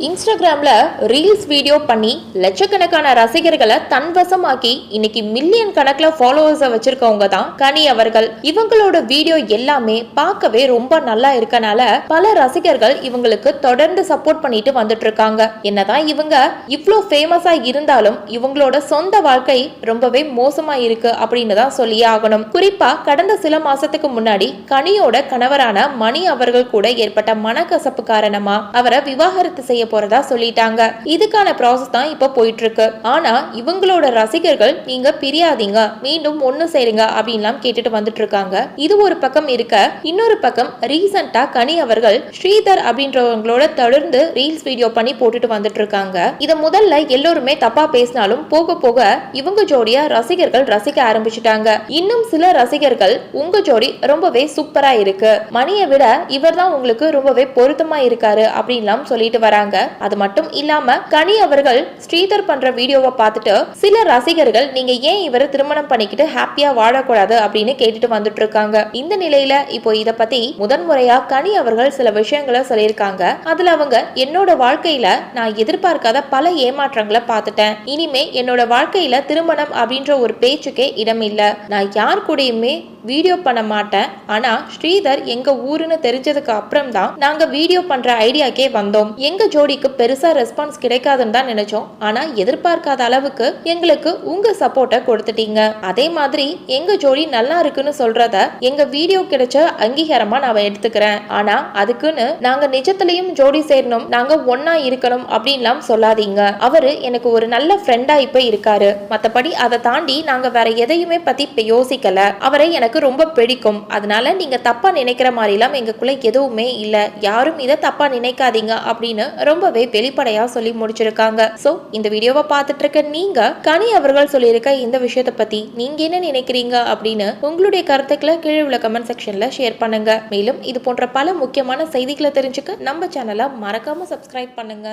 இன்ஸ்டாகிராம்ல reels video பண்ணி லட்சக்கணக்கான ரசிகர்களை தன்வசமாக்கி இன்னைக்கு மில்லியன் கணக்குல ஃபாலோவர்ஸை வச்சிருக்கவங்க தான் கனி அவர்கள். இவங்களோட வீடியோ எல்லாமே பார்க்கவே ரொம்ப நல்லா இருக்கனால பல ரசிகர்கள் இவங்களுக்கு தொடர்ந்து சப்போர்ட் பண்ணிட்டு வந்துட்டு இருக்காங்க. என்னதான் இவங்க இவ்ளோ ஃபேமஸா இருந்தாலும் இவங்களோட சொந்த வாழ்க்கை ரொம்பவே மோசமா இருக்கு அப்படின்னு தான் சொல்லியே ஆகணும். குறிப்பா கடந்த சில மாசத்துக்கு முன்னாடி கனியோட கணவரான மணி அவர்கள் கூட ஏற்பட்ட மனக்கசப்பு காரணமா அவரை விவாகரத்து செய்ய போறதா சொல்லிட்டாங்க. இதுக்கான ப்ராசஸ் தான் இப்ப போயிட்டு இருக்கு. ஆனா இவங்களோட ரசிகர்கள் நீங்க பிரியாதீங்க, மீண்டும் ஒண்ணு சேருங்க அப்படின்லாம் கேட்டுட்டு வந்துட்டு இருக்காங்க. இது ஒரு பக்கம் இருக்க, இன்னொரு பக்கம் ரீசெண்டா கனி அவர்கள் ஸ்ரீதர் அப்படின்றவங்களோட தொடர்ந்து ரீல்ஸ் வீடியோ பண்ணி போட்டுட்டு வந்துட்டு இருக்காங்க. இத முதல்ல எல்லோருமே தப்பா பேசினாலும் போக போக இவங்க ஜோடியா ரசிகர்கள் ரசிக்க ஆரம்பிச்சுட்டாங்க. இன்னும் சில ரசிகர்கள் உங்க ஜோடி ரொம்பவே சூப்பரா இருக்கு, மணியை விட இவர் தான் உங்களுக்கு ரொம்பவே பொருத்தமா இருக்காரு அப்படின்லாம் சொல்லிட்டு வராங்க. அது மட்டும் இல்லாம கனி அவர்கள் ஸ்ரீதர் பண்ற வீடியோவை பார்த்துட்டு சில ரசிகர்கள் நீங்க ஏன் இவரை திருமணம் பண்ணிக்கிட்டு ஹாப்பியா வாழக்கூடாது அப்படின்னு கேட்டுட்டு வந்துட்டு இருக்காங்க. இந்த நிலையில இப்போ இத பத்தி முதன்முறையா கனி அவர்கள் சில விஷயங்களை சொல்லியிருக்காங்க. அதுல அவங்க என்னோட வாழ்க்கையில நான் எதிர்பார்க்காத பல ஏமாற்றங்களை பார்த்துட்டேன். இனிமே என்னோட வாழ்க்கையில திருமணம் அப்படின்ற ஒரு பேச்சுக்கே இடம் இல்ல. நான் யார் கூடயுமே வீடியோ பண்ண மாட்டேன். ஆனா ஸ்ரீதர் எங்க ஊருன்னு தெரிஞ்சதுக்கு அப்புறம் தான் நாங்க வீடியோ பண்ற ஐடியாக்கே வந்தோம். எங்க ஜோடிக்கு பெருசா ரெஸ்பான்ஸ் கிடைக்காதுன்னு தான் நினைச்சோம். ஆனா எதிர்பார்க்காத அளவுக்கு எங்களுக்கு உங்க சப்போர்ட்டை கொடுத்துட்டீங்க. அதே மாதிரி எங்க ஜோடி நல்லா இருக்குன்னு சொல்றத எங்க வீடியோ கிடைச்ச அங்கீகாரமா நான் எடுத்துக்கிறேன். ஆனா அதுக்குன்னு நாங்க நிஜத்திலையும் ஜோடி சேரணும், நாங்க ஒன்னா இருக்கணும் அப்படின்லாம் சொல்லாதீங்க. அவரு எனக்கு ஒரு நல்ல ஃப்ரெண்டா இப்ப இருக்காரு. மத்தபடி அதை தாண்டி நாங்க வேற எதையுமே பத்தி இப்ப யோசிக்கல. அவரை எனக்கு ரொம்ப பிடிக்கும். அதனால நீங்க தப்பா நினைக்கிற மாதிரிலாம் எங்களுக்குள்ள எதுவுமே இல்ல. யாரும் இதை தப்பா நினைக்காதீங்க அப்படின்னு ரொம்பவே வெளிப்படையா சொல்லி முடிச்சிருக்காங்க. சோ இந்த வீடியோவை பார்த்துட்டு இருக்க நீங்க கனி அவர்கள் சொல்லியிருக்க இந்த விஷயத்தை பத்தி நீங்க என்ன நினைக்கிறீங்க அப்படின்னு உங்களுடைய கருத்துக்களை கீழே உள்ள கமெண்ட் செக்ஷன்ல ஷேர் பண்ணுங்க. மேலும் இது போன்ற பல முக்கியமான செய்திகளை தெரிஞ்சுக்க நம்ம சேனலை மறக்காம சப்ஸ்கிரைப் பண்ணுங்க.